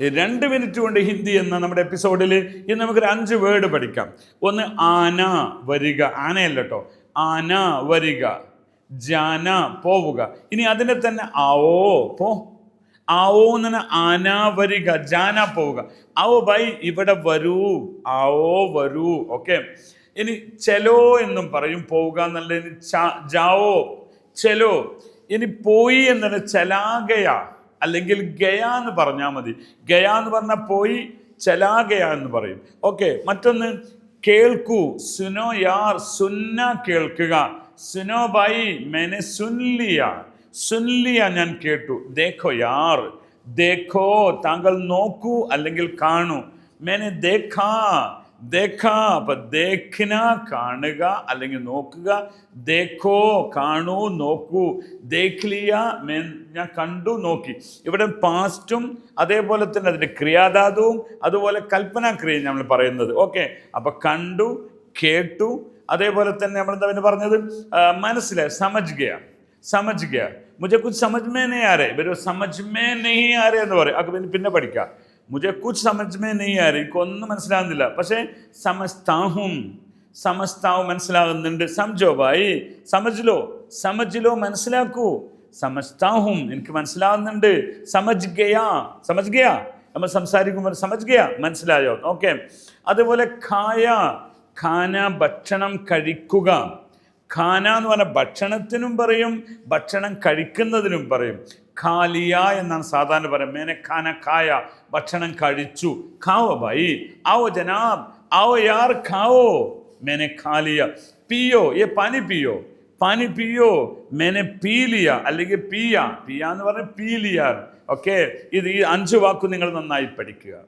2 minute കൊണ്ട് ഹിന്ദി എന്ന നമ്മുടെ എപ്പിസോഡിൽ ഇന്ന് നമുക്കൊരു 5 വേർഡ് പഠിക്കാം. ഒന്ന് ആന, വരിക. ആനയല്ല കേട്ടോ, ആന വരിക. ജാന, പോവുക. ഇനി അതിനെ തന്നെ ആവോ, പോ. ആവോ എന്ന് ആന വരിക, ജാന പോവുക. ആവോ ബൈ, ഇവിടെ വരൂ. ആവോ വരൂ. ഓക്കെ. ഇനി ചെലോ എന്നും പറയും, പോവുക എന്നുള്ളതിന് ജാവോ, ചെലോ. ഇനി പോയി എന്നതിന് ചലാഗയ അല്ലെങ്കിൽ ഗയ എന്ന് പറഞ്ഞാൽ മതി. ഗയ എന്ന് പറഞ്ഞാൽ പോയി, ചലാഗയ എന്ന് പറയും. ഓക്കെ. മറ്റൊന്ന് കേൾക്കൂ, സുനോ യാർ, സുന്ന കേൾക്കുക. സുനോ ബൈ, മേനെ സുൻലിയ, സുൻലിയ ഞാൻ കേട്ടു. ദേഖോ യാർ, ദേഖോ താങ്കൾ നോക്കൂ അല്ലെങ്കിൽ കാണൂ. മേനെ ദേഖാ, ദേഖാ. അപ്പൊ ദേഖ്ന കാണുക അല്ലെങ്കിൽ നോക്കുക. ദേഖോ കാണൂ, നോക്കൂ. ദേഖ്ലിയ ഞാൻ കണ്ടു, നോക്കി. ഇവിടെ പാസ്റ്റും അതേപോലെ തന്നെ അതിൻ്റെ ക്രിയാധാതുവും അതുപോലെ കൽപ്പനാക്രിയയും നമ്മൾ പറയുന്നത്. ഓക്കെ. അപ്പൊ കണ്ടു, കേട്ടു. അതേപോലെ തന്നെ നമ്മളെന്താ പിന്നെ പറഞ്ഞത്, മനസ്സിലായി, സമജ് ഗയ, സമജ് ഗയ. മുझे कुछ समझ में नहीं आ रहे, ഇവര് समझ में नहीं आ रहे എന്ന് പറയും. അത് പിന്നെ പഠിക്കാം. മുझे कुछ समझ में नहीं आ रही, എനിക്കൊന്നും മനസ്സിലാകുന്നില്ല. പക്ഷേ സമസ്താഹും, സമസ്താവും മനസ്സിലാകുന്നുണ്ട്. സംജോ ഭായി, സമജ്ലോ, സമജ്ലോ മനസ്സിലാക്കൂ. സമസ്താഹും എനിക്ക് മനസ്സിലാകുന്നുണ്ട്. സമജ് ഗയാ, സമജ് ഗയാ നമ്മൾ സംസാരിക്കുമ്പോൾ സമജ് ഗയാ, മനസ്സിലായോ? ഓക്കെ. അതുപോലെ ഖായ, ഖാന ഭക്ഷണം കഴിക്കുക. ഖാന എന്ന് പറഞ്ഞാൽ ഭക്ഷണത്തിനും പറയും, ഭക്ഷണം കഴിക്കുന്നതിനും പറയും. ഖാലിയ എന്നാണ് സാധാരണ പറയുക. മേനെ ഖാന ഖായ, ഭക്ഷണം കഴിച്ചു. ഖാവോ ഭായി, ആവോ ജനാബ്, ആവോ യാർ ഖാവോ. മേനെ ഖാലിയ. പിയോ, ഏ പാനി പിയോ, പാനി പിയോ. മേനെ പീലിയ അല്ലെങ്കിൽ പിയ, പിയ എന്ന് പറഞ്ഞാൽ പീലിയ. ഓക്കെ. ഇത് ഈ 5 വാക്കും നിങ്ങൾ നന്നായി പഠിക്കുക.